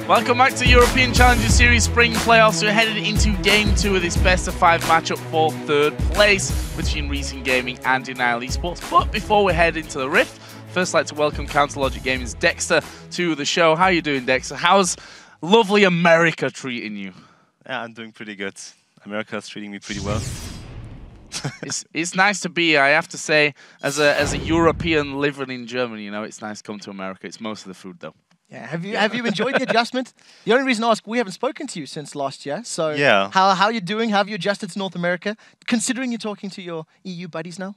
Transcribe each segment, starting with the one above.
Welcome back to European Challenger Series Spring Playoffs. We're headed into Game 2 of this best-of-5 matchup for 3rd place between Reason Gaming and DNL Esports. But before we head into the Rift, first I'd like to welcome Counterlogic Gaming's Dexter to the show. How are you doing, Dexter? How's lovely America treating you? Yeah, I'm doing pretty good. America's treating me pretty well. It's nice to be here, I have to say, as a European living in Germany, you know, it's nice to come to America. It's most of the food, though. Yeah, have you enjoyed the adjustment? The only reason I ask, we haven't spoken to you since last year, so yeah. How are you doing? How have you adjusted to North America, considering you're talking to your EU buddies now?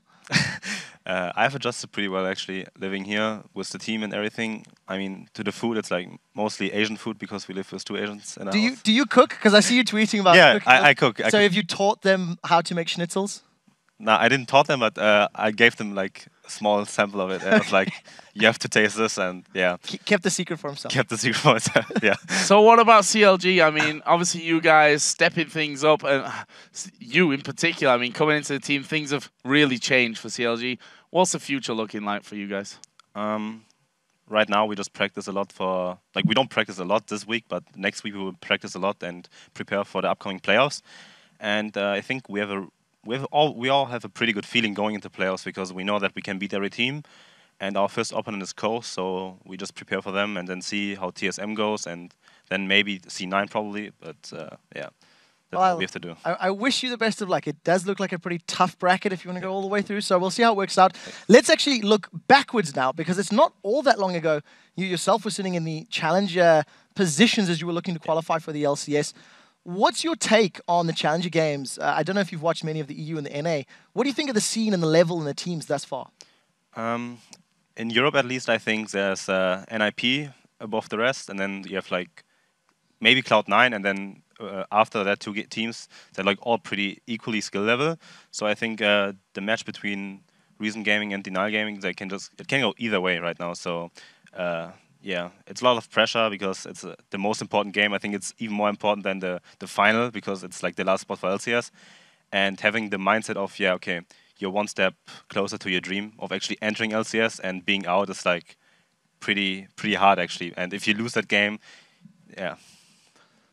I've adjusted pretty well, actually, living here with the team and everything. I mean, to the food, it's like mostly Asian food because we live with 2 Asians in our house. Do you cook? Because I see you tweeting about yeah, cooking. I cook. So have you taught them how to make schnitzels? No, I didn't taught them, but I gave them like a small sample of it. And I was like, you have to taste this, and yeah. Kept the secret for himself. Kept the secret for myself, yeah. So what about CLG? I mean, obviously you guys stepping things up, and you in particular, I mean, coming into the team, things have really changed for CLG. What's the future looking like for you guys? Right now we just practice a lot for, like we don't practice a lot this week, but next week we will practice a lot and prepare for the upcoming playoffs. And I think we all have a pretty good feeling going into playoffs because we know that we can beat every team, and our first opponent is Coast, so we just prepare for them and then see how TSM goes, and then maybe C9 probably. But yeah, that's what we have to do. I wish you the best of luck. It does look like a pretty tough bracket if you want to go all the way through, so we'll see how it works out. Let's actually look backwards now, because it's not all that long ago you yourself were sitting in the challenger positions as you were looking to qualify for the LCS. What's your take on the Challenger Games? I don't know if you've watched many of the EU and the NA. What do you think of the scene and the level and the teams thus far? In Europe, at least, I think there's NIP above the rest, and then you have like maybe Cloud9, and then after that 2 teams, they're like all pretty equally skill level. So I think the match between Reason Gaming and DNL Gaming, it can go either way right now. So. Yeah, it's a lot of pressure because it's the most important game. I think it's even more important than the final because it's like the last spot for LCS. And having the mindset of, yeah, okay, you're one step closer to your dream of actually entering LCS, and being out is like pretty hard actually. And if you lose that game, yeah.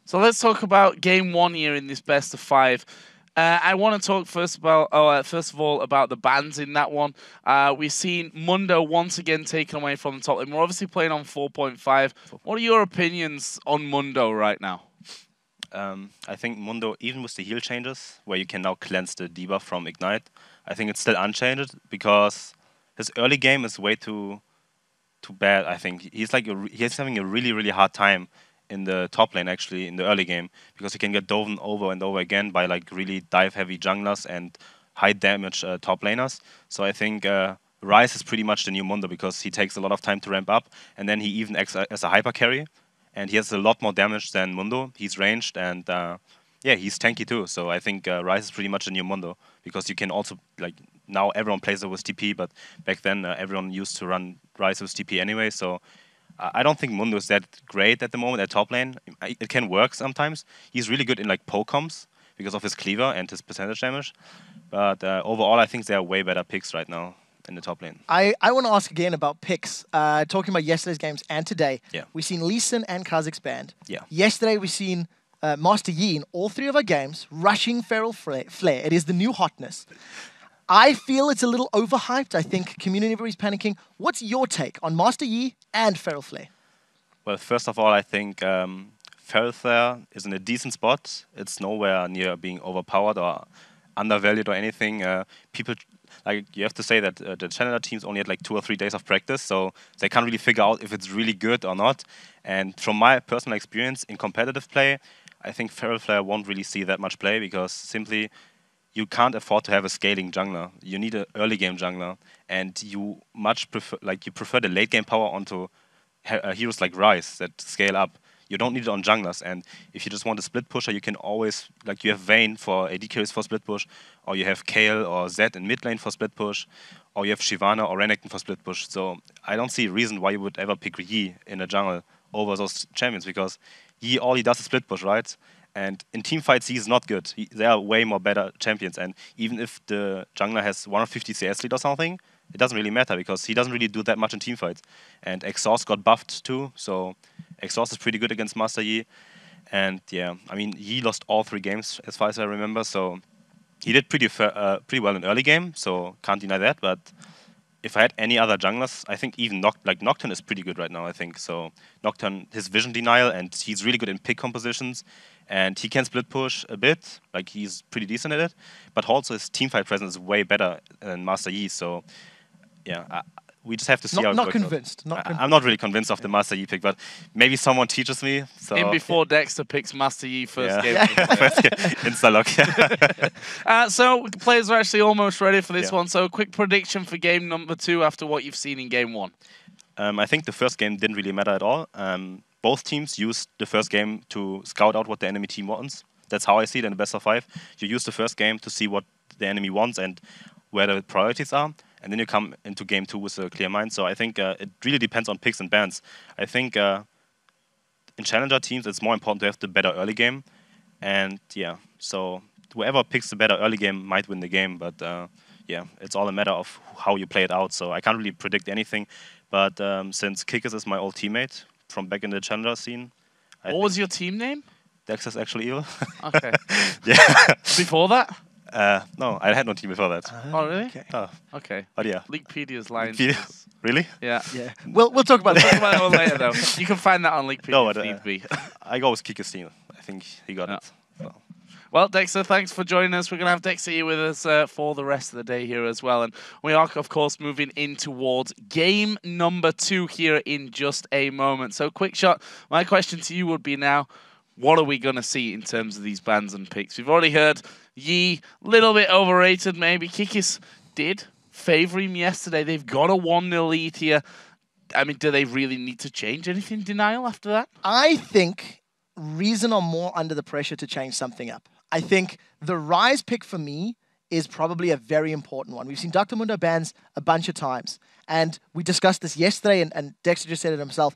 So let's talk about Game 1 here in this best-of-5. I want to talk first of all about the bans in that one. We've seen Mundo once again taken away from the top lane. We're obviously playing on 4.5. What are your opinions on Mundo right now? I think Mundo, even with the heal changes, where you can now cleanse the debuff from Ignite, I think it's still unchanged because his early game is way too bad. I think he's having a really hard time in the top lane, actually, in the early game, because he can get doven over and over again by like really dive-heavy junglers and high-damage top laners. So I think Ryze is pretty much the new Mundo because he takes a lot of time to ramp up, and then he even acts as a hyper carry, and he has a lot more damage than Mundo. He's ranged, and yeah, he's tanky too. So I think Ryze is pretty much the new Mundo because you can also, like, now everyone plays it with TP, but back then everyone used to run Ryze with TP anyway, so I don't think Mundo is that great at the moment at top lane. It can work sometimes. He's really good in like poke comps because of his cleaver and his percentage damage. But overall, I think there are way better picks right now in the top lane. I want to ask again about picks. Talking about yesterday's games and today, we've seen Laursen and Kha'Zix banned. Yeah. Yesterday, we've seen Master Yi in all 3 of our games rushing Feral Flare. It is the new hotness. I feel it's a little overhyped. I think community everybody's panicking. What's your take on Master Yi and Feral Flare? Well, first of all, I think Feral Flare is in a decent spot. It's nowhere near being overpowered or undervalued or anything. People, like, you have to say that the challenger teams only had like 2 or 3 days of practice, so they can't really figure out if it's really good or not. And from my personal experience in competitive play, I think Feral Flare won't really see that much play because simply you can't afford to have a scaling jungler. You need an early game jungler, and you much prefer the late game power onto heroes like Ryze that scale up. You don't need it on junglers, and if you just want a split pusher, you can always, like, you have Vayne for AD carries for split push, or you have Kayle or Zed in mid lane for split push, or you have Shyvana or Renekton for split push. So I don't see a reason why you would ever pick Yi in a jungle over those champions, because Yi all he does is split push, right? And in team fights, he's not good. There are way more better champions. And even if the jungler has 150 CS lead or something, it doesn't really matter because he doesn't really do that much in team fights. And Exhaust got buffed too, so Exhaust is pretty good against Master Yi. And yeah, I mean, Yi lost all 3 games as far as I remember, so he did pretty well in early game, so can't deny that. But if I had any other junglers, I think even Nocturne is pretty good right now, I think. So Nocturne, his vision denial, and he's really good in pick compositions, and he can split push a bit, like he's pretty decent at it. But also his teamfight presence is way better than Master Yi, so yeah, we just have to see how it Not works convinced. I'm not really convinced of the Master Yi pick, but maybe someone teaches me. So In before Dexter picks Master Yi first game. First game. Insta-lock. So players are actually almost ready for this Yeah. one. So a quick prediction for game number 2 after what you've seen in game 1. I think the first game didn't really matter at all. Both teams used the first game to scout out what the enemy team wants. That's how I see it in the best of 5. You use the first game to see what the enemy wants and where the priorities are. And then you come into game 2 with a clear mind. So I think it really depends on picks and bans. I think in challenger teams, it's more important to have the better early game. And yeah, so whoever picks the better early game might win the game. But yeah, it's all a matter of how you play it out. So I can't really predict anything. But since Kikis is my old teammate from back in the challenger scene. What was your team name? Dexter's actually evil. Okay. Yeah. Before that? No, I had no team before that. Oh, really? Okay. Oh, Okay. but yeah. Leakpedia's line. Really? Yeah. Yeah. We'll talk about Talk that. about that one later, though. You can find that on Leakpedia No, if but, need be. I go with Kikis team. I think he got Yeah. it. So. Well, Dexter, thanks for joining us. We're going to have Dexter here with us for the rest of the day here as well. And we are, of course, moving in towards game number 2 here in just a moment. So, quick shot. My question to you would be now, what are we going to see in terms of these bans and picks? We've already heard Yi, little bit overrated maybe. Kikis did favour him yesterday. They've got a 1-0 lead here. I mean, do they really need to change anything? Denial after that? I think Reason are more under the pressure to change something up. I think the Rise pick for me is probably a very important one. We've seen Dr. Mundo bans a bunch of times, and we discussed this yesterday, and Dexter just said it himself.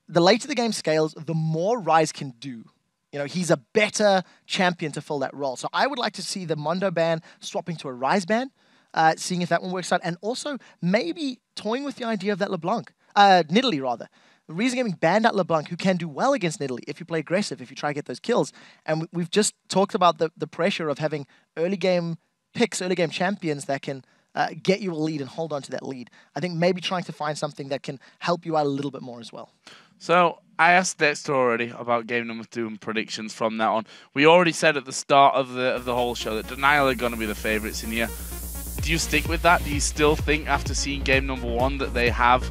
The later the game scales, the more Rise can do. You know, he's a better champion to fill that role. So I would like to see the Mundo ban swapping to a Rise ban, seeing if that one works out, and also maybe toying with the idea of that Nidalee rather. The Reason Gaming banned out LeBlanc, who can do well against Nidalee if you play aggressive, if you try to get those kills. And we've just talked about the pressure of having early game picks, early game champions that can get you a lead and hold on to that lead. I think maybe trying to find something that can help you out a little bit more as well. So I asked Dexter already about game number 2 and predictions from that on. We already said at the start of the whole show that Denial are going to be the favourites in here. Do you stick with that? Do you still think after seeing game number 1 that they have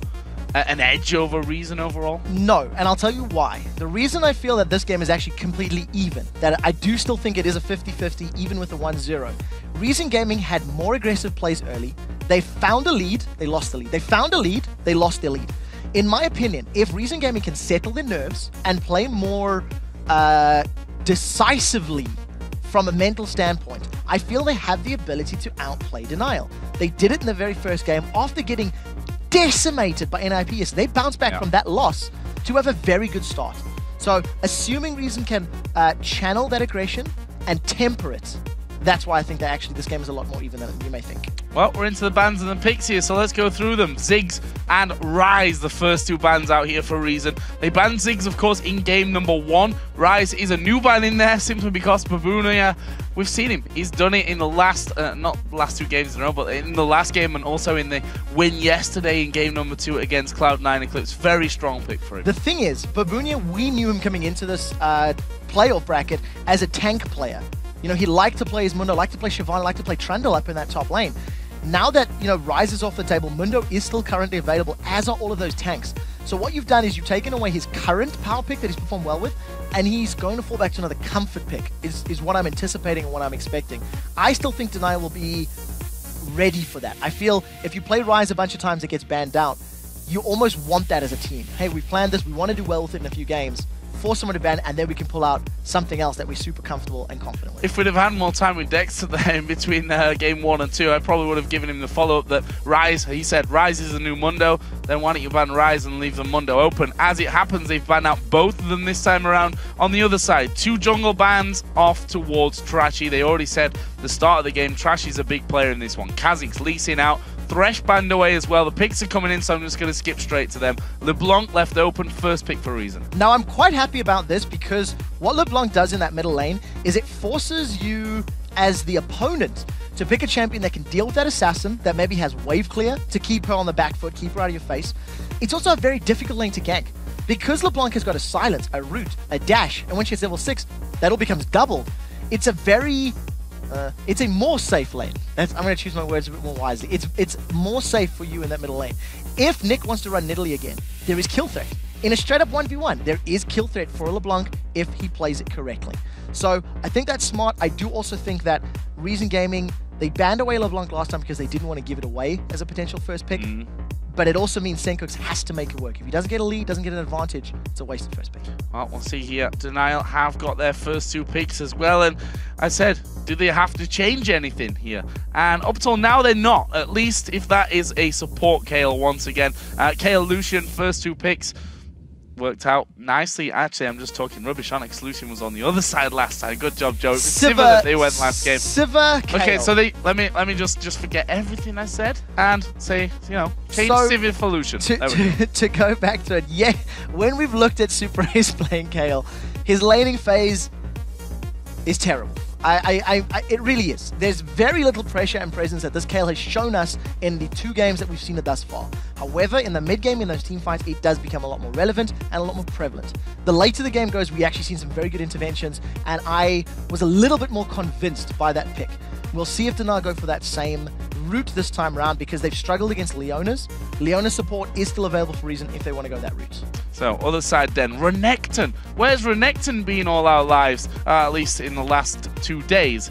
an edge over Reason overall? No, and I'll tell you why. The reason I feel that this game is actually completely even, that I do still think it is a 50-50 even with the 1-0. Reason Gaming had more aggressive plays early. They found a lead, they lost the lead. They found a lead, they lost their lead. In my opinion, if Reason Gaming can settle their nerves and play more decisively from a mental standpoint, I feel they have the ability to outplay Denial. They did it in the very first game after getting decimated by NIP. So they bounced back from that loss to have a very good start. So assuming Reason can channel that aggression and temper it, that's why I think that actually this game is a lot more even than you may think. Well, we're into the bans and the picks here, so let's go through them. Ziggs and Rise, the first 2 bans out here for Reason. They banned Ziggs, of course, in game number 1. Rise is a new ban in there simply because Babunia, we've seen him. He's done it in the last, not last 2 games in a row, but in the last game and also in the win yesterday in game number 2 against Cloud9 Eclipse. Very strong pick for him. The thing is, Babunia, we knew him coming into this playoff bracket as a tank player. You know, he liked to play his Mundo, liked to play Shyvana, liked to play Trundle up in that top lane. Now that, you know, Rise is off the table, Mundo is still currently available, as are all of those tanks. So what you've done is you've taken away his current power pick that he's performed well with, and he's going to fall back to another comfort pick, is what I'm anticipating and what I'm expecting. I still think Denial will be ready for that. I feel if you play Rise a bunch of times, it gets banned out. You almost want that as a team. Hey, we've planned this, we want to do well with it in a few games. Force someone to ban, and then we can pull out something else that we're super comfortable and confident with. If we'd have had more time with Dexter there in between game 1 and 2, I probably would have given him the follow-up that Rise, he said, Rise is a new Mundo, then why don't you ban Rise and leave the Mundo open? As it happens, they've banned out both of them this time around. On the other side, 2 jungle bans off towards Trashy. They already said the start of the game, Trashy's a big player in this one. Kha'Zix's leasing out, Thresh banned away as well. The picks are coming in, so I'm just going to skip straight to them. LeBlanc left open, first pick for Reason. Now, I'm quite happy about this because what LeBlanc does in that middle lane is it forces you as the opponent to pick a champion that can deal with that assassin, that maybe has wave clear to keep her on the back foot, keep her out of your face. It's also a very difficult lane to gank. Because LeBlanc has got a silence, a root, a dash, and when she hits level 6, that all becomes double. It's a very... it's a more safe lane. I'm going to choose my words a bit more wisely. It's more safe for you in that middle lane. If Nick wants to run Nidalee again, there is kill threat. In a straight up 1v1, there is kill threat for LeBlanc if he plays it correctly. So I think that's smart. I do also think that Reason Gaming, they banned away LeBlanc last time because they didn't want to give it away as a potential first pick. But it also means Sencux has to make it work. If he doesn't get a lead, doesn't get an advantage, it's a wasted first pick. Well, we'll see here. DNL have got their first 2 picks as well. And I said, do they have to change anything here? And up till now, they're not. At least if that is a support Kale once again. Kale, Lucian, first 2 picks. Worked out nicely. Actually, I'm just talking rubbish on it. Lucian was on the other side last time. Good job, Joe. It was Sivir that they went last game. Sivir, Kale. Okay, so let me just forget everything I said and say, you know, change Sivir for Lucian. To go back to it, yeah, when we've looked at Super Ace playing Kale, his laning phase is terrible. It really is. There's very little pressure and presence that this Kale has shown us in the 2 games that we've seen it thus far. However, in the mid game, in those team fights, it does become a lot more relevant and a lot more prevalent. The later the game goes, we actually seen some very good interventions, and I was a little bit more convinced by that pick. We'll see if DNL go for that same route this time around because they've struggled against Leona's. Leona's support is still available for Reason if they want to go that route. So, other side then, Renekton. Where's Renekton been all our lives, at least in the last 2 days?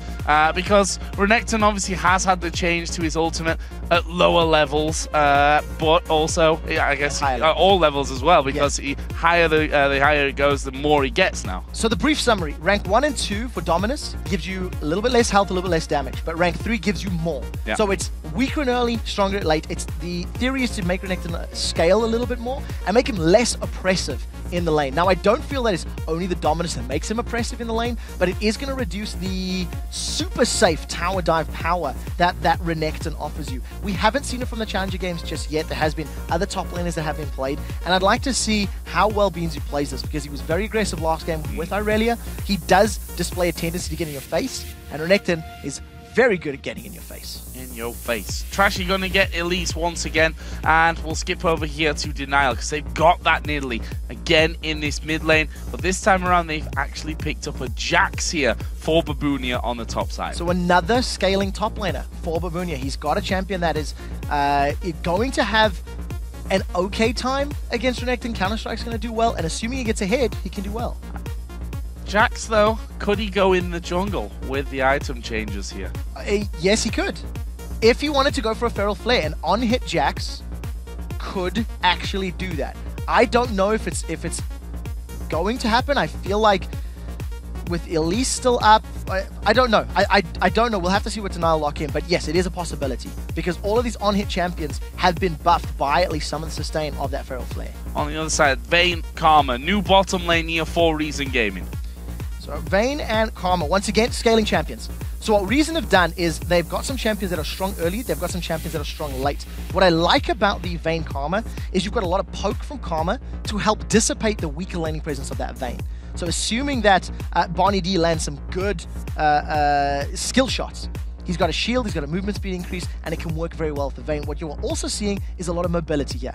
Because Renekton obviously has had the change to his ultimate at lower levels, but also, I guess, all levels as well, because the higher it goes, the more he gets now. So the brief summary, rank 1 and 2 for Dominus gives you a little bit less health, a little bit less damage, but rank 3 gives you more. Yeah. So it's weaker and early, stronger at late. The theory is to make Renekton scale a little bit more and make him less oppressive in the lane. Now, I don't feel that it's only the Dominus that makes him oppressive in the lane, but it is going to reduce the super safe tower dive power that Renekton offers you. We haven't seen it from the Challenger games just yet. There has been other top laners that have been played, and I'd like to see how well beansu plays this, because he was very aggressive last game with Irelia. He does display a tendency to get in your face, and Renekton is very good at getting in your face. In your face. Trashy going to get Elise once again, and we'll skip over here to DNL because they've got that Nidalee again in this mid lane, but this time around they've actually picked up a Jax here for Babunia on the top side. So another scaling top laner for Babunia. He's got a champion that is going to have an okay time against Renekton. Counter-Strike's going to do well, and assuming he gets ahead, he can do well. Jax, though, could he go in the jungle with the item changes here? Yes, he could. If he wanted to go for a Feral Flare, an on-hit Jax could actually do that. I don't know if it's going to happen. I feel like with Elise still up, I don't know. I don't know. We'll have to see what DNL lock in. But yes, it is a possibility because all of these on-hit champions have been buffed by at least some of the sustain of that Feral Flare. On the other side, Vayne, Karma, new bottom lane here for Reason Gaming. So Vayne and Karma, once again, scaling champions. So what Reason have done is they've got some champions that are strong early, they've got some champions that are strong late. What I like about the Vayne Karma is you've got a lot of poke from Karma to help dissipate the weaker laning presence of that Vayne. So assuming that BarneyD lands some good skill shots, he's got a shield, he's got a movement speed increase, and it can work very well with the Vayne. What you're also seeing is a lot of mobility here.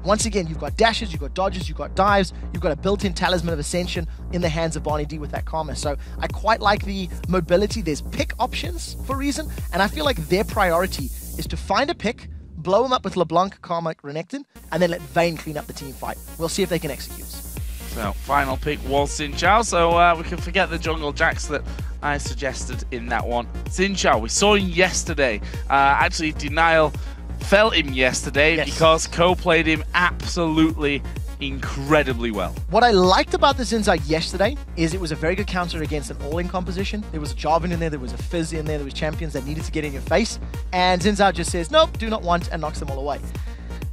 Once again, you've got dashes, you've got dodges, you've got dives, you've got a built-in talisman of ascension in the hands of BarneyD with that Karma. So I quite like the mobility. There's pick options for Reason, and I feel like their priority is to find a pick, blow him up with LeBlanc, Karma, Renekton, and then let Vayne clean up the team fight. We'll see if they can execute. So, final pick was Xin Zhao, so we can forget the jungle Jax that I suggested in that one. Xin Zhao, we saw him yesterday. Actually, DNL felt him yesterday because Co played him absolutely incredibly well. What I liked about the Xin Zhao yesterday is it was a very good counter against an all-in composition. There was a Jarvan in there was a Fizz in there was champions that needed to get in your face, and Xin Zhao just says, nope, do not want, and knocks them all away.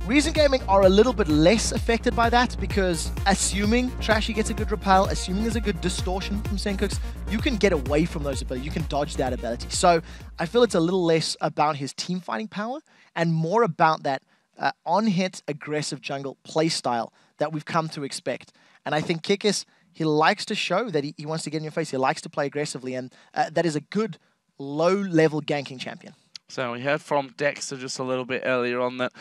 Reason Gaming are a little bit less affected by that because assuming Trashy gets a good repel, assuming there's a good distortion from Sencux, you can get away from those abilities. You can dodge that ability. So I feel it's a little less about his team fighting power and more about that on-hit aggressive jungle playstyle that we've come to expect. And I think Kikis, he likes to show that he wants to get in your face. He likes to play aggressively, and that is a good low-level ganking champion. So we heard from Dexter just a little bit earlier on that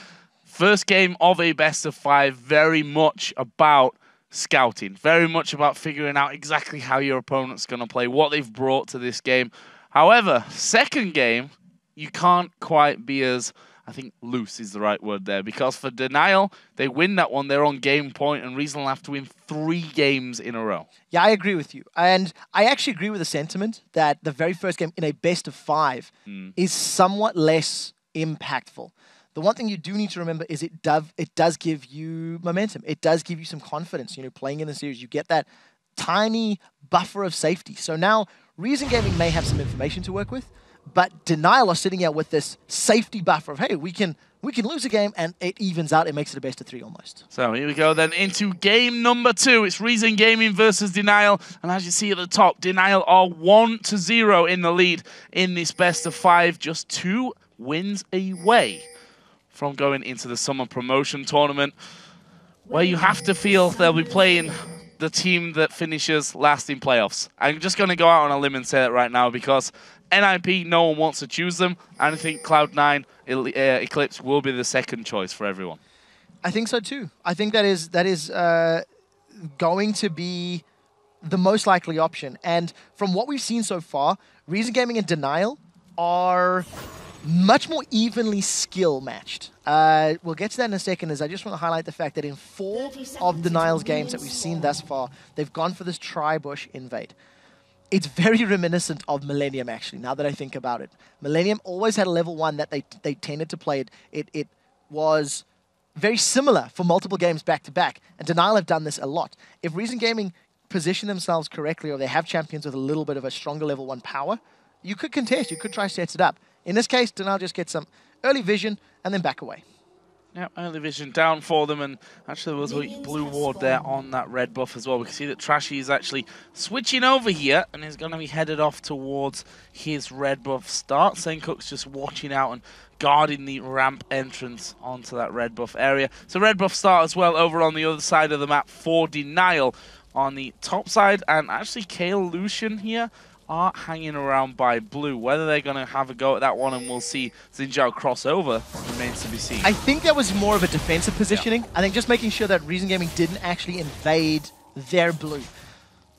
first game of a best of 5, very much about scouting, very much about figuring out exactly how your opponent's going to play, what they've brought to this game. However, second game, you can't quite be as, I think loose is the right word there, because for Denial, they win that one, they're on game point, and Reason will have to win 3 games in a row. Yeah, I agree with you. And I actually agree with the sentiment that the very first game in a best of 5 is somewhat less impactful. The one thing you do need to remember is it does give you momentum. It does give you some confidence. You know, playing in the series, you get that tiny buffer of safety. So now, Reason Gaming may have some information to work with, but Denial are sitting out with this safety buffer of, hey, we can lose a game, and it evens out. It makes it a best of 3 almost. So here we go then into game number 2. It's Reason Gaming versus Denial. And as you see at the top, Denial are 1-0 in the lead in this best of 5. Just 2 wins away from going into the summer promotion tournament, where you have to feel they'll be playing the team that finishes last in playoffs. I'm just going to go out on a limb and say that right now, because NIP, no one wants to choose them, and I think Cloud9 Eclipse will be the second choice for everyone. I think so too. I think that is going to be the most likely option. And from what we've seen so far, Reason Gaming and Denial are much more evenly skill matched. We'll get to that in a second, as I just want to highlight the fact that in 4 of Denial's games that we've seen thus far, they've gone for this tri-bush invade. It's very reminiscent of Millennium, actually, now that I think about it. Millennium always had a level 1 that they tended to play. It was very similar for multiple games back-to-back, and Denial have done this a lot. If Reason Gaming position themselves correctly, or they have champions with a little bit of a stronger level 1 power, you could contest, you could try to set it up. In this case, Denial just gets some early vision and then back away. Yeah, early vision down for them, and actually there was a blue ward there on that red buff as well. We can see that Trashy is actually switching over here and is going to be headed off towards his red buff start. Sencux just watching out and guarding the ramp entrance onto that red buff area. So red buff start as well over on the other side of the map for Denial on the top side, and actually Kale Lucian here are hanging around by blue. Whether they're going to have a go at that one and we'll see Xinjiao cross over remains to be seen. I think that was more of a defensive positioning. Yeah. I think just making sure that Reason Gaming didn't actually invade their blue.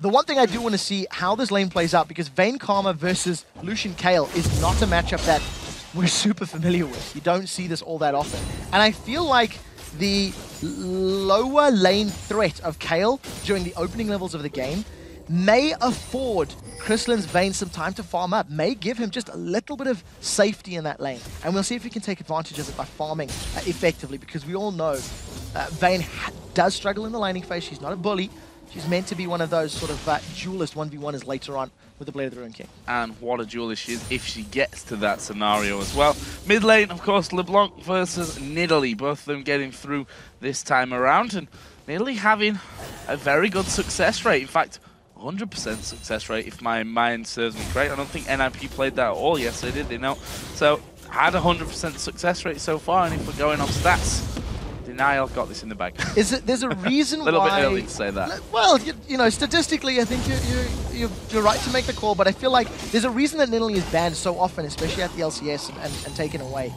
The one thing I do want to see how this lane plays out, because Vayne Karma versus Lucian Kale is not a matchup that we're super familiar with. You don't see this all that often. And I feel like the lower lane threat of Kale during the opening levels of the game may afford Krislund's Vayne some time to farm up, may give him just a little bit of safety in that lane. And we'll see if he can take advantage of it by farming effectively, because we all know Vayne does struggle in the laning phase. She's not a bully. She's meant to be one of those sort of duelist 1v1ers later on with the Blade of the Ruined King. And what a duelist she is if she gets to that scenario as well. Mid lane, of course, LeBlanc versus Nidalee. Both of them getting through this time around. And Nidalee having a very good success rate. In fact, 100% success rate, if my mind serves me correct. I don't think NIP played that at all. Yes, they did, they know. So, had 100% success rate so far, and if we're going off stats, Denial got this in the bag. There's a reason why... A little bit early to say that. Well, you know, statistically, I think you're right to make the call, but I feel like there's a reason that Nidalee is banned so often, especially at the LCS and taken away.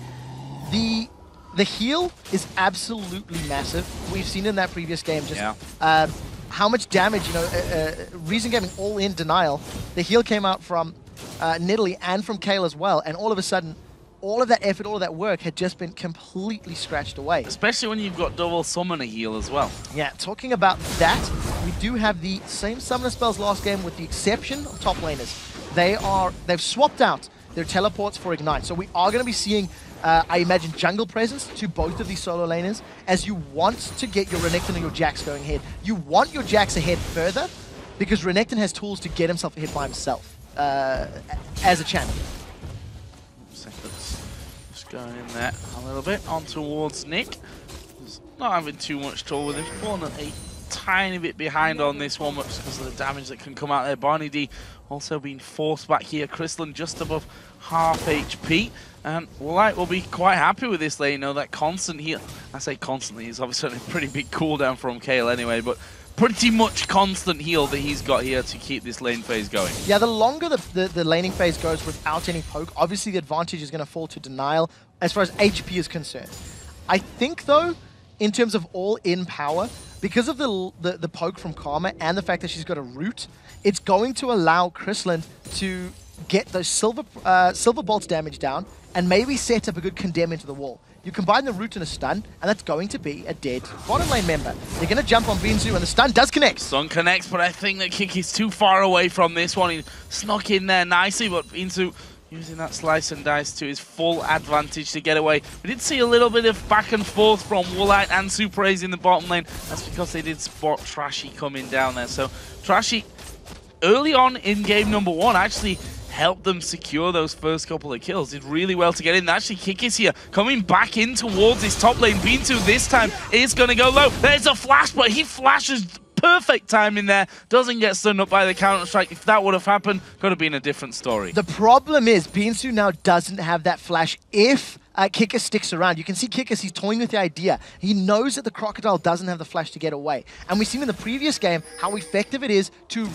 The heal is absolutely massive. We've seen in that previous game just... Yeah. How much damage, you know, Reason Gaming all in Denial. The heal came out from Nidalee and from Kale as well, and all of a sudden, all of that effort, all of that work had just been completely scratched away. Especially when you've got double summoner heal as well. Yeah, talking about that, we do have the same summoner spells last game with the exception of top laners. They've swapped out their teleports for Ignite, so we are going to be seeing I imagine jungle presence to both of these solo laners, as you want to get your Renekton or your Jax going ahead. You want your Jax ahead further, because Renekton has tools to get himself ahead by himself as a champion. Seconds. Just going in there a little bit, on towards Nick. He's not having too much trouble with him. Falling a tiny bit behind on this one, but because of the damage that can come out there. BarneyD also being forced back here. Krislund just above half HP. And Woolite will be quite happy with this lane, you know, that constant heal. I say constantly, it's obviously a pretty big cooldown from Kayle anyway, but pretty much constant heal that he's got here to keep this lane phase going. Yeah, the longer the laning phase goes without any poke, obviously the advantage is going to fall to Denial as far as HP is concerned. I think, though, in terms of all-in power, because of the poke from Karma and the fact that she's got a root, it's going to allow Krislund to get those silver bolts damage down and maybe set up a good condemn into the wall. You combine the root and a stun, and that's going to be a dead bottom lane member. They're going to jump on beansu, and the stun does connect. Stun connects, but I think that Kikis too far away from this one. He snuck in there nicely, but beansu using that slice and dice to his full advantage to get away. We did see a little bit of back and forth from Woolite and Supraze in the bottom lane. That's because they did spot Trashy coming down there. So Trashy, early on in game number 1, actually helped them secure those first couple of kills. Did really well to get in. Actually, Kikis here coming back in towards his top lane. beansu this time is going to go low. There's a flash, but he flashes perfect time in there. Doesn't get stunned up by the counter-strike. If that would have happened, could have been a different story. The problem is beansu now doesn't have that flash if Kikis sticks around. You can see Kikis, he's toying with the idea. He knows that the Crocodile doesn't have the flash to get away. And we've seen in the previous game how effective it is to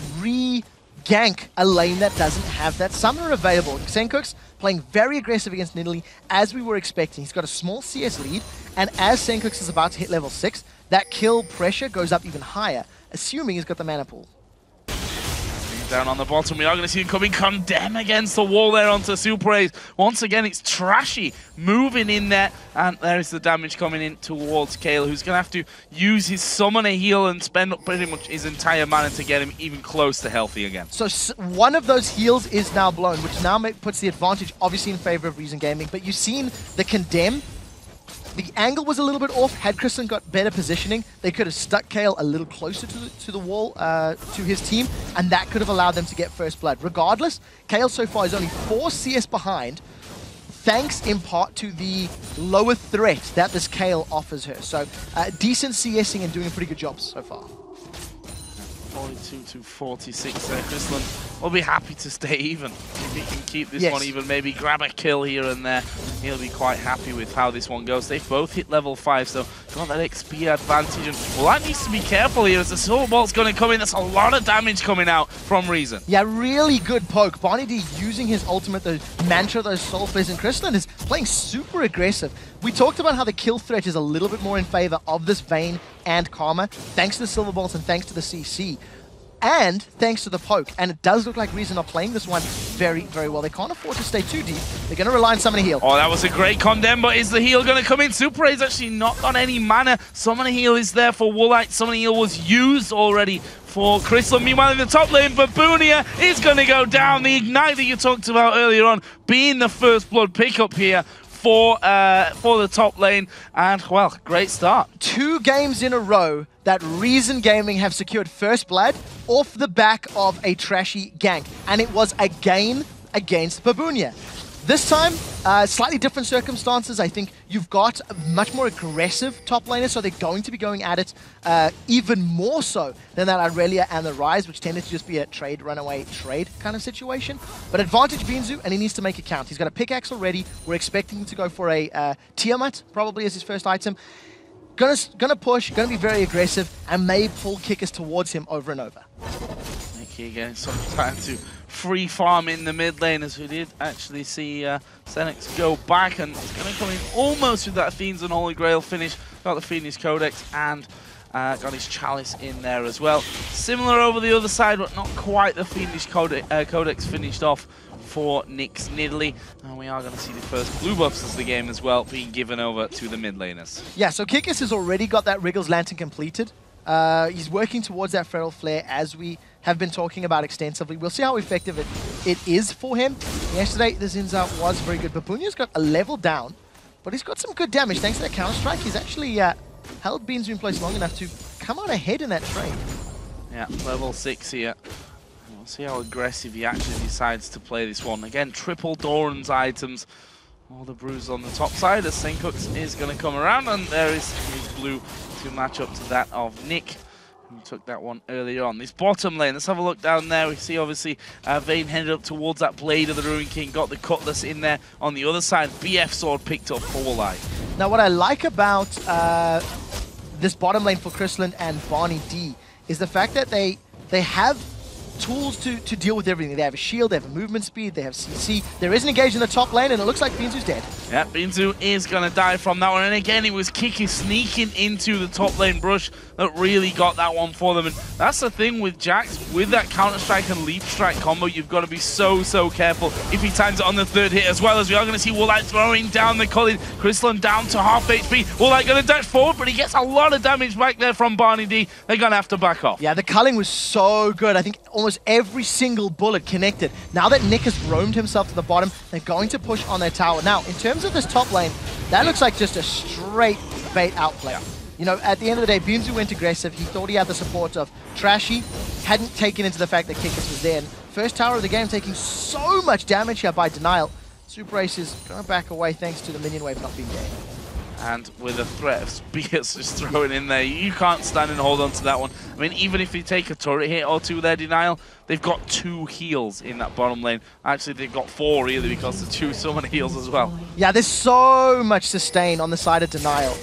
gank a lane that doesn't have that summoner available. Sencux playing very aggressive against Nidalee as we were expecting. He's got a small CS lead, and as Sencux is about to hit level 6, that kill pressure goes up even higher, assuming he's got the mana pool. Down on the bottom, we are going to see him coming condemn against the wall there onto Supraze. Once again, it's Trashy moving in there, and there is the damage coming in towards Kayle, who's going to have to use his summoner heal and spend up pretty much his entire mana to get him even close to healthy again. So one of those heals is now blown, which now puts the advantage obviously in favor of Reason Gaming, but you've seen the condemn. The angle was a little bit off. Had Krislund got better positioning, they could have stuck Kayle a little closer to the wall, to his team, and that could have allowed them to get first blood. Regardless, Kayle so far is only 4 CS behind, thanks in part to the lower threat that this Kayle offers her. So decent CSing and doing a pretty good job so far. 42 to 46 there. Krislund will be happy to stay even. If he can keep this one even, maybe grab a kill here and there, he'll be quite happy with how this one goes. They've both hit level 5, so got that XP advantage. And well, that needs to be careful here as the Silver Bolt's going to come in. That's a lot of damage coming out from Reason. Yeah, really good poke. BarneyD using his ultimate, the mantra, those soul plays, and Krislund is playing super aggressive. We talked about how the kill threat is a little bit more in favor of this Vayne and Karma, thanks to the Silver Bolts and thanks to the CC. And thanks to the poke. And it does look like Reason are playing this one very, very well. They can't afford to stay too deep. They're going to rely on Summoner Heal. Oh, that was a great condemn, but is the heal going to come in? Supraze actually not got any mana. Summoner Heal is there for Woolite. Summoner Heal was used already for Krislund. Meanwhile, in the top lane, Babunia is going to go down. The Ignite that you talked about earlier on being the first blood pickup here for the top lane, and well, great start. 2 games in a row that Reason Gaming have secured first blood off the back of a Trashy gank, and it was again against Babunia. This time, slightly different circumstances. I think you've got a much more aggressive top laner, so they're going to be going at it even more so than that Irelia and the Rise, which tended to just be a trade, runaway trade kind of situation. But advantage beansu, and he needs to make it count. He's got a pickaxe already. We're expecting him to go for a Tiamat, probably as his first item. Gonna push, gonna be very aggressive, and may pull Kikis towards him over and over. Nikki getting some time to free farm in the mid lane, as we did actually see Sencux go back, and it's going to come in almost with that Fiends and Holy Grail finish. Got the Fiendish Codex and got his Chalice in there as well. Similar over the other side, but not quite the Fiendish Codex finished off for Nyx Nidalee. And we are going to see the first blue buffs as the game as well being given over to the mid laners. Yeah, so Kikis has already got that Wriggles Lantern completed. He's working towards that Feral Flare as we have been talking about extensively. We'll see how effective it is for him. Yesterday, the Zinza was very good. Babunia's got a level down, but he's got some good damage thanks to that counter-strike. He's actually held beansu in place long enough to come out ahead in that trade. Yeah, level 6 here. We'll see how aggressive he actually decides to play this one. Again, triple Doran's items. all the bruise on the top side as Sencux is going to come around, and there is his blue to match up to that of Nick, who took that one earlier on. This bottom lane, let's have a look down there. We see obviously Vayne headed up towards that blade of the Ruin King, got the Cutlass in there. On the other side, BF Sword picked up for Woolite. Now what I like about this bottom lane for Krislund and BarneyD is the fact that they have tools to deal with everything. They have a shield, they have a movement speed, they have CC. There is an engage in the top lane, and it looks like beansu's dead. Yeah, beansu is going to die from that one. And again, it was Kikis sneaking into the top lane brush that really got that one for them. And that's the thing with Jax, with that counter-strike and leap strike combo, you've got to be so careful if he times it on the third hit, as well as we are going to see Woolite throwing down the Culling. Krislund down to half HP. Woolite going to dash forward, but he gets a lot of damage back there from BarneyD. They're going to have to back off. Yeah, the culling was so good. I think almost every single bullet connected. Now that Nick has roamed himself to the bottom, they're going to push on their tower. Now, in terms of this top lane, that looks like just a straight bait outplay. Yeah. You know, at the end of the day, beansu went aggressive. He thought he had the support of Trashy, hadn't taken into the fact that Kikis was there. And first tower of the game taking so much damage here by Denial. Super Ace is going to back away thanks to the minion wave not being there. And with a threat of spears just thrown in there, you can't stand and hold on to that one. I mean, even if you take a turret hit or two there, Denial, they've got 2 heals in that bottom lane. Actually, they've got 4 really, because the 2 summon heals as well. Yeah, there's so much sustain on the side of Denial.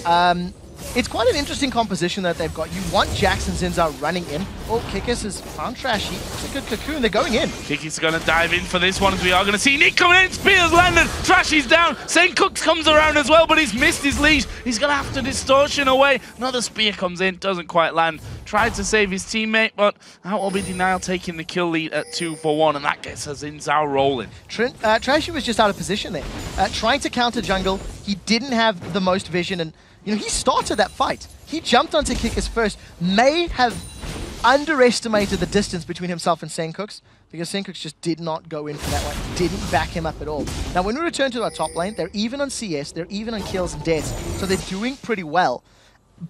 It's quite an interesting composition that they've got. You want Jax and Zinzao running in. Oh, Kikis has found Trashy. It's a good cocoon. They're going in. Kikis is going to dive in for this one, as we are going to see Nick coming in. Spears landed. Trashy's down. Sencux comes around as well, but he's missed his leash. He's going to have to distortion away. Another spear comes in. Doesn't quite land. Tried to save his teammate, but that will be Denial taking the kill lead at 2-for-1, and that gets us Zinzao rolling. Trashy was just out of position there. Trying to counter jungle. He didn't have the most vision, and you know, he started that fight. He jumped onto Kikis first, may have underestimated the distance between himself and Sencux, because Sencux just did not go in for that one, didn't back him up at all. Now, when we return to our top lane, they're even on CS, they're even on kills and deaths, so they're doing pretty well.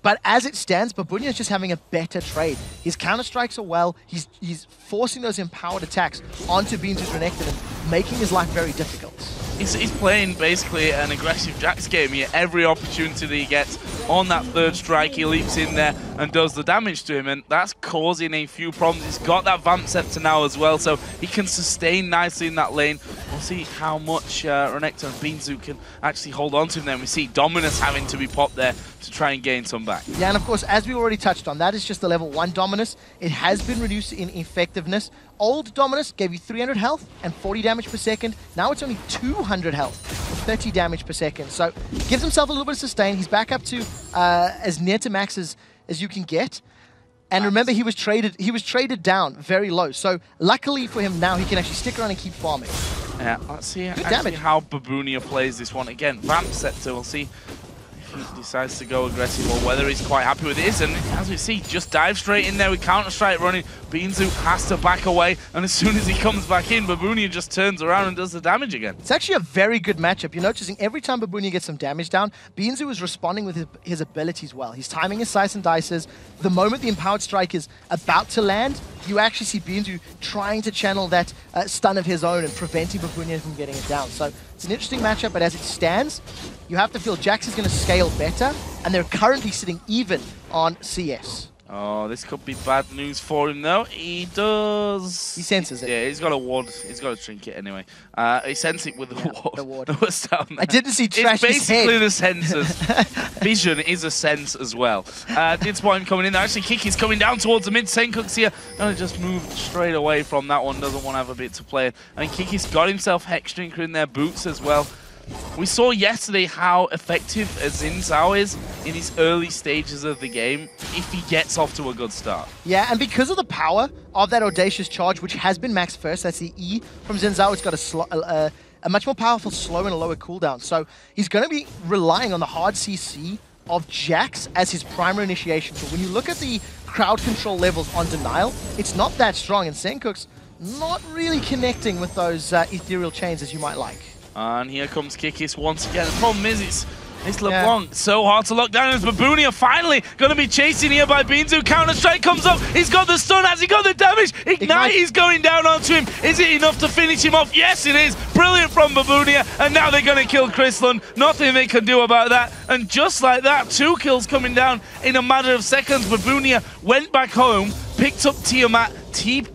But as it stands, Babunia is just having a better trade. His counter-strikes are well, he's forcing those empowered attacks onto beansu's Renekton and making his life very difficult. He's playing basically an aggressive Jax game here. Every opportunity that he gets on that third strike, he leaps in there and does the damage to him, and that's causing a few problems. He's got that Vamp Scepter now as well, so he can sustain nicely in that lane. We'll see how much Renekton and beansu can actually hold on to him then. We see Dominus having to be popped there to try and gain some back. Yeah, and of course, as we already touched on, that is just the level 1 Dominus. It has been reduced in effectiveness. Old Dominus gave you 300 health and 40 damage per second. Now it's only 200 health and 30 damage per second. So gives himself a little bit of sustain. He's back up to as near to max as you can get. And remember, he was traded down very low. So luckily for him now, he can actually stick around and keep farming. Yeah, let's see actually how Babunia plays this one. Again, Vamp Scepter, we'll see if he decides to go aggressive or whether he's quite happy with this. And as we see, just dive straight in there with Counter-Strike running. beansu has to back away, and as soon as he comes back in, Babunia just turns around and does the damage again. It's actually a very good matchup. You're noticing every time Babunia gets some damage down, beansu is responding with his abilities well. He's timing his slice and dices. The moment the Empowered Strike is about to land, you actually see beansu trying to channel that stun of his own and preventing Babunia from getting it down. So it's an interesting matchup, but as it stands, you have to feel Jax is going to scale better, and they're currently sitting even on CS. Oh, this could be bad news for him, though. He does... He senses it. Yeah, he's got a ward. He's got a trinket anyway. He senses it with the ward. The ward. I didn't see Trashy's It's basically head. the senses. Vision is a sense as well. Did spot him coming in there. Actually, Kikis coming down towards the mid. Sencux here. Gonna just move straight away from that one. Doesn't want to have a bit to play. I mean, Kikis got himself Hex Drinker in their boots as well. We saw yesterday how effective Zinzao is in his early stages of the game if he gets off to a good start. Yeah, and because of the power of that Audacious Charge, which has been maxed first, that's the E from Zinzao, it's got a much more powerful slow and a lower cooldown. So he's going to be relying on the hard CC of Jax as his primary initiation. So when you look at the crowd control levels on Denial, it's not that strong, and Sencux not really connecting with those ethereal chains as you might like. And here comes Kikis once again. The problem is it's It's LeBlanc. So hard to lock down. As Babunia finally going to be chasing here by beansu. Counter-Strike comes up. He's got the stun. Has he got the damage? Ignite is going down onto him. Is it enough to finish him off? Yes, it is. Brilliant from Babunia. And now they're going to kill Krislund. Nothing they can do about that. And just like that, 2 kills coming down in a matter of seconds. Babunia went back home, picked up Tiamat.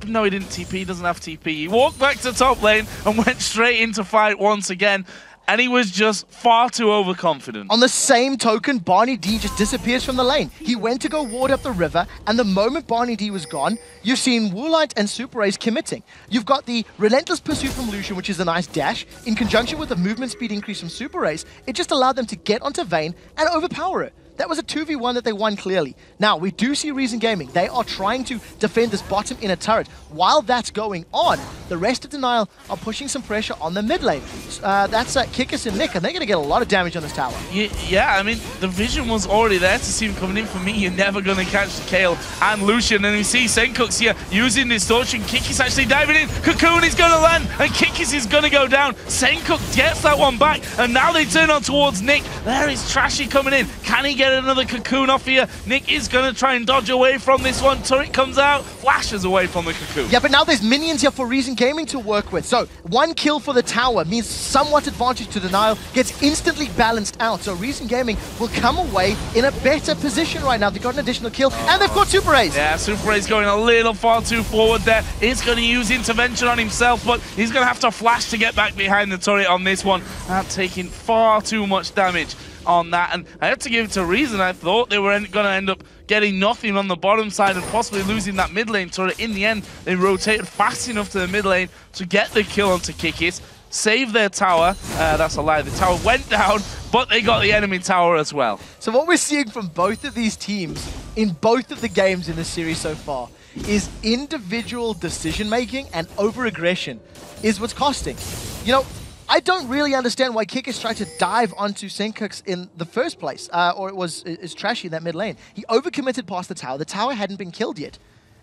No, he didn't TP. He doesn't have TP. He walked back to top lane and went straight into fight once again. And he was just far too overconfident. On the same token, BarneyD just disappears from the lane. He went to go ward up the river, and the moment BarneyD was gone, you've seen Woolite and Super Ace committing. You've got the Relentless Pursuit from Lucian, which is a nice dash. In conjunction with the movement speed increase from Super Ace, it just allowed them to get onto Vayne and overpower it. That was a 2v1 that they won clearly. Now, we do see Reason Gaming. They are trying to defend this bottom inner turret. While that's going on, the rest of Denial are pushing some pressure on the mid lane. That's Kikis and Nick, and they're going to get a lot of damage on this tower. Yeah, I mean, the vision was already there to see him coming in. For me, you're never going to catch the Kale and Lucian. And we see Sencux here using distortion. Kikis actually diving in. Cocoon is going to land, and Kikis is going to go down. Sencux gets that one back, and now they turn on towards Nick. There is Trashy coming in. Can he get another cocoon off here? Nick is going to try and dodge away from this one. Turret comes out, flashes away from the cocoon. Yeah, but now there's minions here for Reason Gaming to work with. So 1 kill for the tower means somewhat advantage to Denial, gets instantly balanced out. So Reason Gaming will come away in a better position right now. They've got an additional kill, and they've got Super Ace. Yeah, Super Ace going a little far too forward there. He's going to use intervention on himself, but he's going to have to flash to get back behind the turret on this one. Taking far too much damage on that, and I have to give it to Reason. I thought they were going to end up getting nothing on the bottom side and possibly losing that mid lane turret. In the end, they rotated fast enough to the mid lane to get the kill onto Kikis, save their tower. That's a lie. The tower went down, but they got the enemy tower as well. So what we're seeing from both of these teams in both of the games in the series so far is individual decision-making and over-aggression is what's costing. You know, I don't really understand why Kikis tried to dive onto Sencux in the first place, or it's Trashy in that mid lane. He overcommitted past the tower. The tower hadn't been killed yet.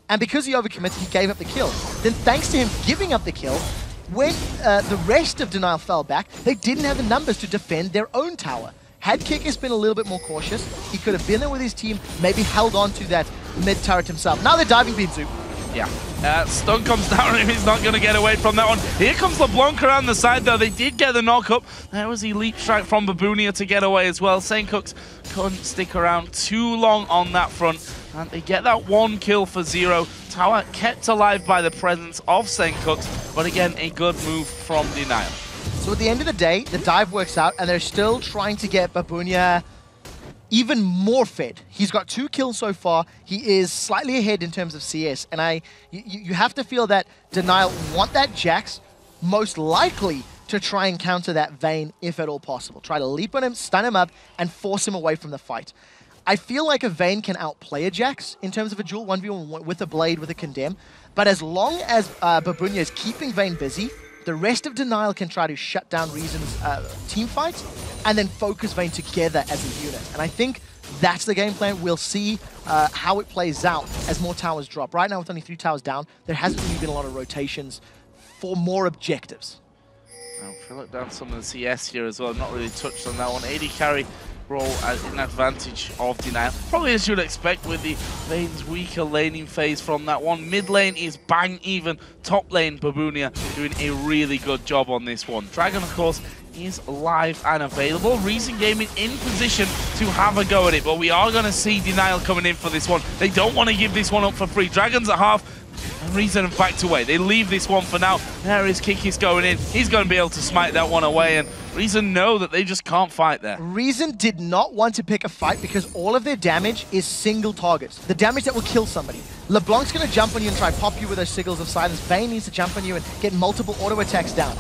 And because he overcommitted, he gave up the kill. Then thanks to him giving up the kill, when the rest of Denial fell back, they didn't have the numbers to defend their own tower. Had Kikis been a little bit more cautious, he could have been there with his team, maybe held on to that mid turret himself. Now they're diving beansu. Yeah. Stun comes down on him. He's not going to get away from that one. Here comes LeBlanc around the side, though. They did get the knock up. There was Elite Strike from Babunia to get away as well. Sencux couldn't stick around too long on that front. And they get that 1 kill for 0. Tower kept alive by the presence of Sencux. But again, a good move from Denial. So at the end of the day, the dive works out, and they're still trying to get Babunia even more fed. He's got 2 kills so far. He is slightly ahead in terms of CS, and you have to feel that Denial want that Jax most likely to try and counter that Vayne if at all possible. Try to leap on him, stun him up, and force him away from the fight. I feel like a Vayne can outplay a Jax in terms of a duel 1v1 with a Blade, with a Condemn, but as long as Babunia is keeping Vayne busy, the rest of Denial can try to shut down Reason's team fight and then focus Vayne together as a unit. And I think that's the game plan. We'll see how it plays out as more towers drop. Right now, with only 3 towers down, there hasn't really been a lot of rotations for more objectives. I'll fill it down some of the CS here as well. Not really touched on that one. AD carry role in advantage of Denial. Probably as you'd expect with the Vayne's weaker laning phase from that one. Mid lane is bang even. Top lane, Babunia doing a really good job on this one. Dragon, of course, is live and available. Reason Gaming in position to have a go at it, but we are going to see Denial coming in for this one. They don't want to give this one up for free. Dragon's at half. And Reason have backed away. They leave this one for now. There is Kikis going in. He's going to be able to smite that one away, and Reason know that they just can't fight there. Reason did not want to pick a fight because all of their damage is single targets. The damage that will kill somebody. LeBlanc's going to jump on you and try to pop you with those Sigils of Silence. Vayne needs to jump on you and get multiple auto attacks down.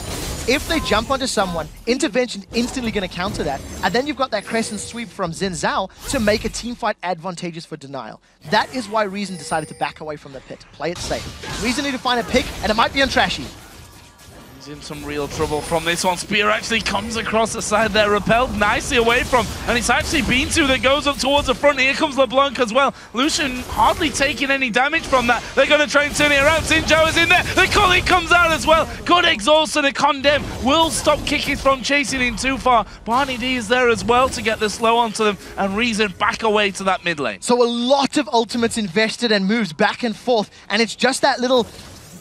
If they jump onto someone, Intervention instantly going to counter that, and then you've got that Crescent Sweep from Xin Zhao to make a team fight advantageous for Denial. That is why Reason decided to back away from the pit. Play it safe. Reason need to find a pick, and it might be on Trashy. He's in some real trouble from this one. Spear actually comes across the side there, repelled nicely away from, and it's actually beansu that goes up towards the front. Here comes LeBlanc as well. Laursen hardly taking any damage from that. They're going to try and turn it around. Sinjo is in there. The Cully comes out as well. Good exhaust and a condemn will stop Kikis from chasing in too far. BarneyD is there as well to get the slow onto them, and Reason back away to that mid lane. So a lot of ultimates invested and moves back and forth, and it's just that little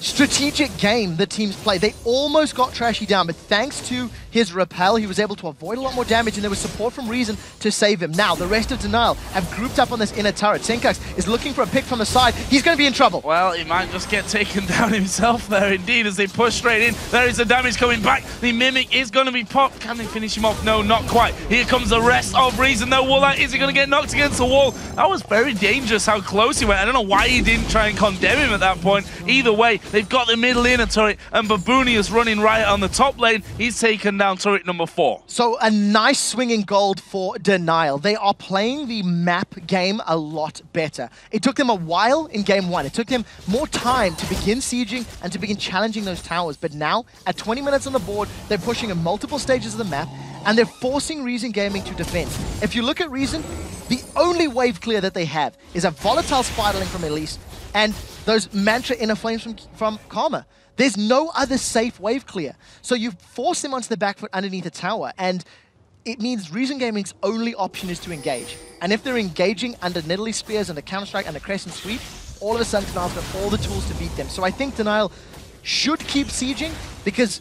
strategic game the teams play. They almost got Trashy down, but thanks to his repel, he was able to avoid a lot more damage, and there was support from Reason to save him. Now, the rest of DNL have grouped up on this inner turret. Sencux is looking for a pick from the side. He's going to be in trouble. Well, he might just get taken down himself there, indeed, as they push straight in. There is the damage coming back. The Mimic is going to be popped. Can they finish him off? No, not quite. Here comes the rest of Reason, though. Woolite, is he going to get knocked against the wall? That was very dangerous how close he went. I don't know why he didn't try and condemn him at that point. Either way, they've got the middle inner turret, and Babunia's running right on the top lane. He's taken down turret number 4. So a nice swinging gold for DNL. They are playing the map game a lot better. It took them a while in game 1. It took them more time to begin sieging and to begin challenging those towers. But now, at 20 minutes on the board, they're pushing in multiple stages of the map, and they're forcing Reason Gaming to defend. If you look at Reason, the only wave clear that they have is a volatile Spiderling from Elise and those Mantra Inner Flames from Karma. There's no other safe wave clear. So you force them onto the back foot underneath the tower, and it means Reason Gaming's only option is to engage. And if they're engaging under Nidalee Spears, under Counter-Strike, under Crescent Sweep, all of a sudden DNL's got all the tools to beat them. So I think DNL should keep sieging, because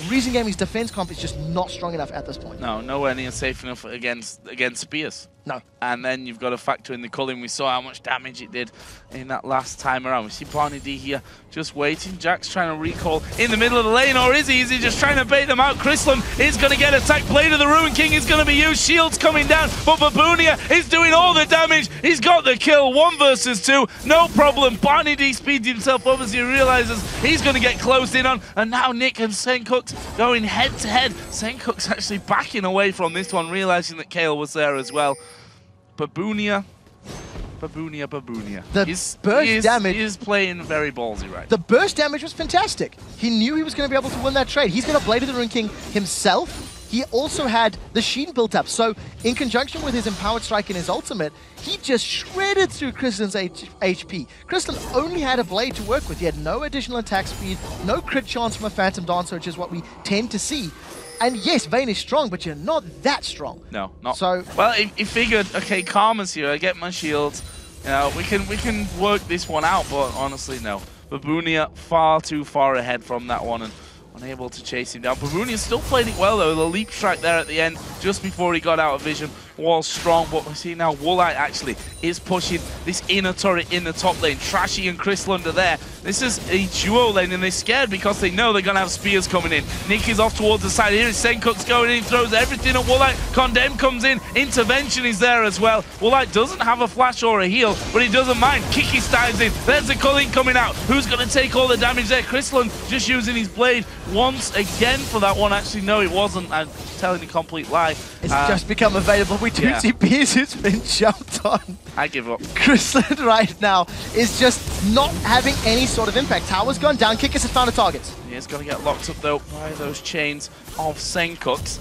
Reason Gaming's defense comp is just not strong enough at this point. No, nowhere near safe enough against Spears. No. And then you've got to factor in the culling. We saw how much damage it did in that last time around. We see BarneyD here just waiting. Jack's trying to recall in the middle of the lane, or is he? Is he just trying to bait them out? Krislund is going to get attacked. Blade of the Ruin King is going to be used. Shield's coming down, but Babunia is doing all the damage. He's got the kill. 1 versus 2. No problem. BarneyD speeds himself up as he realizes he's going to get closed in on. And now Nick and Sencux going head to head. Sencux actually backing away from this one, realizing that Kale was there as well. Babunia. The burst damage is playing very ballsy right now. The burst damage was fantastic. He knew he was going to be able to win that trade. He's got a Blade of the Ruin King himself. He also had the Sheen built up. So in conjunction with his Empowered Strike and his ultimate, he just shredded through Krislund's HP. Krislund only had a Blade to work with. He had no additional attack speed, no crit chance from a Phantom Dancer, which is what we tend to see. And yes, Vayne is strong, but you're not that strong. No, not so. Well, he figured, okay, Karma's here. I get my shields. You know, we can work this one out, but honestly, no. Babunia far too far ahead from that one and unable to chase him down. Babunia still played it well though. The leap strike there at the end, just before he got out of vision, was strong. But we see now Woolite actually is pushing this inner turret in the top lane. Trashy and Krislund are there. This is a duo lane, and they're scared because they know they're going to have spears coming in. Nick is off towards the side. Here is Sencux going in, throws everything at Woolite. Condemn comes in. Intervention is there as well. Woolite doesn't have a flash or a heal, but he doesn't mind. Kikis dives in. There's the culling coming out. Who's going to take all the damage there? Krislund just using his blade once again for that one. Actually, no, it wasn't. I'm telling a complete lie. It's just become available. We do see Beansu's been jumped on. I give up. Krislund right now is just not having any sort of impact. Tower's gone down. Kikis has found a target. He is going to get locked up though by those chains of Sencux.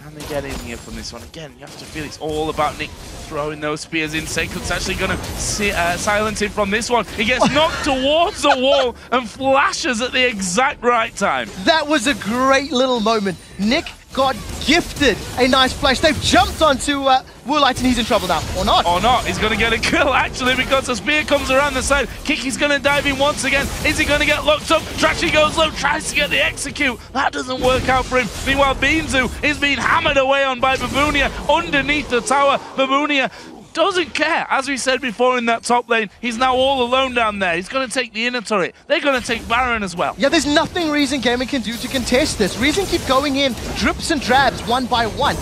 Can they get in here from this one? Again, you have to feel it's all about Nick throwing those spears in. Sencux actually going to silence him from this one. He gets knocked towards the wall and flashes at the exact right time. That was a great little moment. Nick got gifted a nice flash. They've jumped onto Woolite, and he's in trouble now. Or not. Or not. He's going to get a kill, actually, because the spear comes around the side. Kikis going to dive in once again. Is he going to get locked up? Trashy goes low, tries to get the execute. That doesn't work out for him. Meanwhile, beansu is being hammered away on by Babunia underneath the tower. Babunia doesn't care. As we said before in that top lane, he's now all alone down there. He's going to take the inner turret. They're going to take Baron as well. Yeah, there's nothing Reason Gaming can do to contest this. Reason keep going in drips and drabs one by one.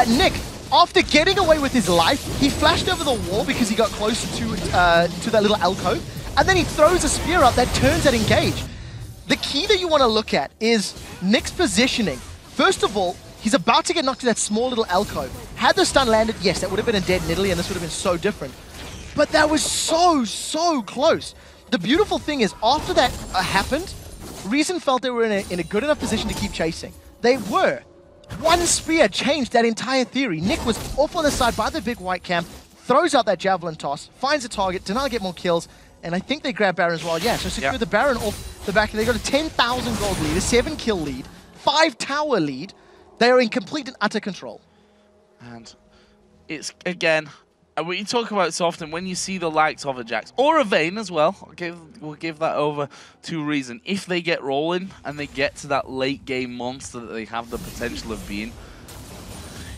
Nick, after getting away with his life, he flashed over the wall because he got closer to that little alcove, and then he throws a spear up that turns at engage. The key that you want to look at is Nick's positioning. First of all, he's about to get knocked to that small little alcove. Had the stun landed, yes, that would have been a dead Nidalee, and this would have been so different. But that was so close. The beautiful thing is, after that happened, Reason felt they were in a good enough position to keep chasing. They were. One spear changed that entire theory. Nick was off on the side by the big white camp, throws out that javelin toss, finds a target, DNL get more kills, and I think they grab Baron as well. Yeah, so secure the Baron off the back. They got a 10,000 gold lead, a 7-kill lead, 5-tower lead. They are in complete and utter control. And it's, again, we talk about it so often, when you see the likes of a Jax, or a Vayne as well, we'll give that over to Reason. If they get rolling and they get to that late game monster that they have the potential of being,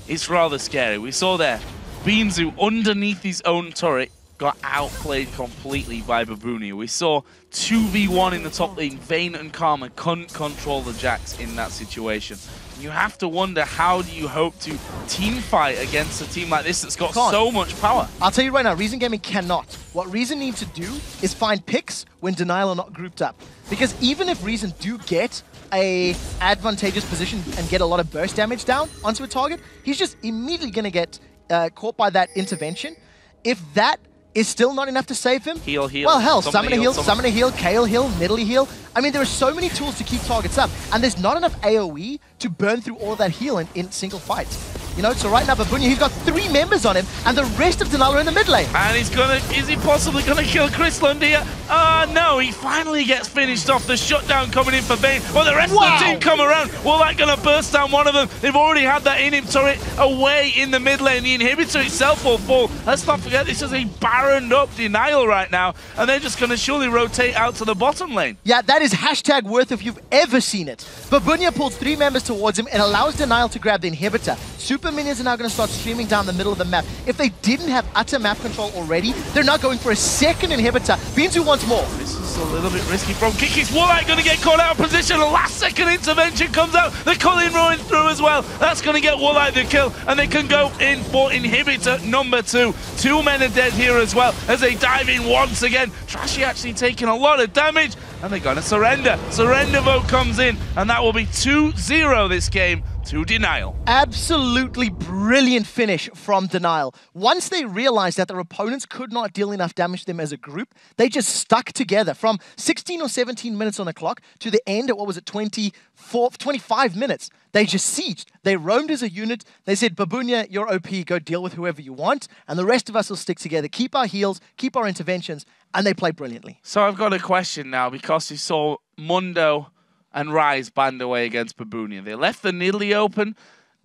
it's rather scary. We saw there, beansu underneath his own turret got outplayed completely by Babunia. We saw 2v1 in the top lane. Vayne and Karma couldn't control the Jax in that situation. You have to wonder, how do you hope to team fight against a team like this that's got so much power? I'll tell you right now, Reason Gaming cannot. What Reason need to do is find picks when DNL are not grouped up. Because even if Reason do get a advantageous position and get a lot of burst damage down onto a target, he's just immediately going to get caught by that intervention. If that is still not enough to save him, heal. Well, hell, summon a heal, Kayle heal, Nidalee heal. I mean, there are so many tools to keep targets up, and there's not enough AoE to burn through all of that heal in single fights. You know, so right now, Babunia, he's got 3 members on him, and the rest of DNL are in the mid lane. And he's gonna, is he possibly gonna kill Krislund here? No, he finally gets finished off. The shutdown coming in for Vayne. Well, the rest of the team come around. Woolite gonna burst down one of them. They've already had that in-him turret away in the mid lane. The inhibitor itself will fall. Let's not forget, this is a barrened up denial right now, and they're just gonna surely rotate out to the bottom lane. Yeah, that is hashtag worth if you've ever seen it. Babunia pulls 3 members towards him and allows DNL to grab the inhibitor. Super minions are now going to start streaming down the middle of the map. If they didn't have utter map control already, they're now going for a second inhibitor. beansu wants more. This is a little bit risky from Kikis. Woolite going to get caught out of position. A last second intervention comes out. They're calling rolling through as well. That's going to get Woolite the kill, and they can go in for inhibitor number 2. 2 men are dead here as well as they dive in once again. Trashy actually taking a lot of damage, and they're going to surrender. Surrender vote comes in, and that will be 2-0 this game to DNL. Absolutely brilliant finish from DNL. Once they realized that their opponents could not deal enough damage to them as a group, they just stuck together from 16 or 17 minutes on the clock to the end at, what was it, 25 minutes. They just sieged. They roamed as a unit. They said, Babunia, you're OP, go deal with whoever you want, and the rest of us will stick together, keep our heals, keep our interventions, and they played brilliantly. So I've got a question now, because you saw Mundo and Rise band away against Babunia. They left the Nidalee open.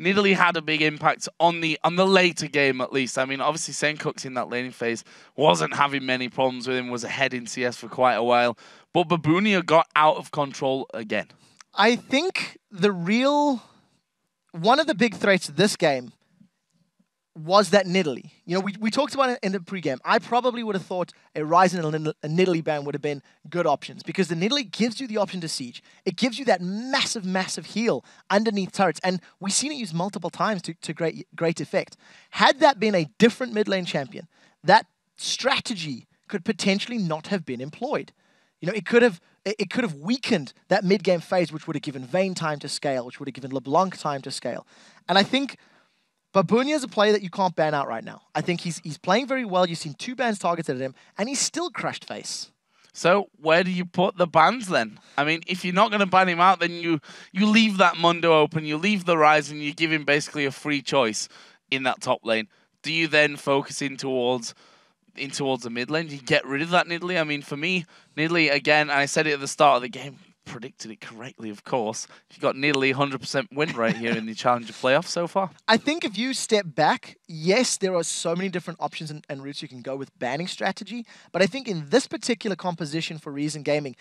Nidalee had a big impact on the later game, at least. I mean, obviously, Sencux in that laning phase wasn't having many problems with him, was ahead in CS for quite a while. But Babunia got out of control again. I think one of the big threats of this game was that Nidalee. You know, we talked about it in the pregame. I probably would have thought a Rise and a Nidalee ban would have been good options, because the Nidalee gives you the option to siege. It gives you that massive, massive heal underneath turrets, and we've seen it used multiple times to great effect. Had that been a different mid lane champion, that strategy could potentially not have been employed. You know, it could have weakened that mid game phase, which would have given Vayne time to scale, which would have given LeBlanc time to scale. And I think Babunia is a player that you can't ban out right now. I think he's playing very well. You've seen 2 bans targeted at him, and he's still crushed face. So where do you put the bans then? I mean, if you're not going to ban him out, then you leave that Mundo open, you leave the Rise, and you give him basically a free choice in that top lane. Do you then focus in towards the mid lane? Do you get rid of that Nidalee? I mean, for me, Nidalee, again, and I said it at the start of the game, predicted it correctly, of course. You've got Nidalee 100% win rate here in the Challenger playoff so far. I think if you step back, yes, there are so many different options and routes you can go with banning strategy, but I think in this particular composition for Reason Gaming,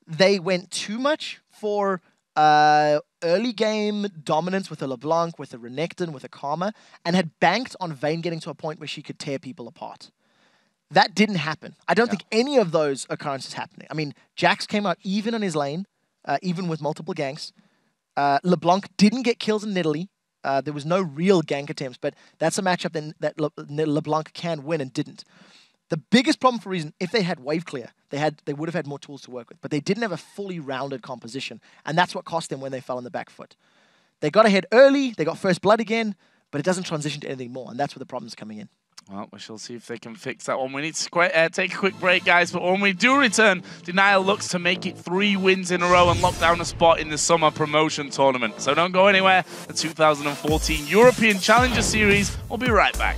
they went too much for early game dominance with a LeBlanc, with a Renekton, with a Karma, and had banked on Vayne getting to a point where she could tear people apart. That didn't happen. I don't think any of those occurrences happening. I mean, Jax came out even on his lane, even with multiple ganks. LeBlanc didn't get kills in Nidalee. There was no real gank attempts, but that's a matchup that LeBlanc can win and didn't. The biggest problem for Reason, if they had wave clear, they would have had more tools to work with, but they didn't have a fully rounded composition, and that's what cost them when they fell on the back foot. They got ahead early, they got first blood again, but it doesn't transition to anything more, and that's where the problem's coming in. Well, we shall see if they can fix that one. We need to take a quick break, guys, but when we do return, DNL looks to make it 3 wins in a row and lock down a spot in the summer promotion tournament. So don't go anywhere. The 2014 European Challenger Series will be right back.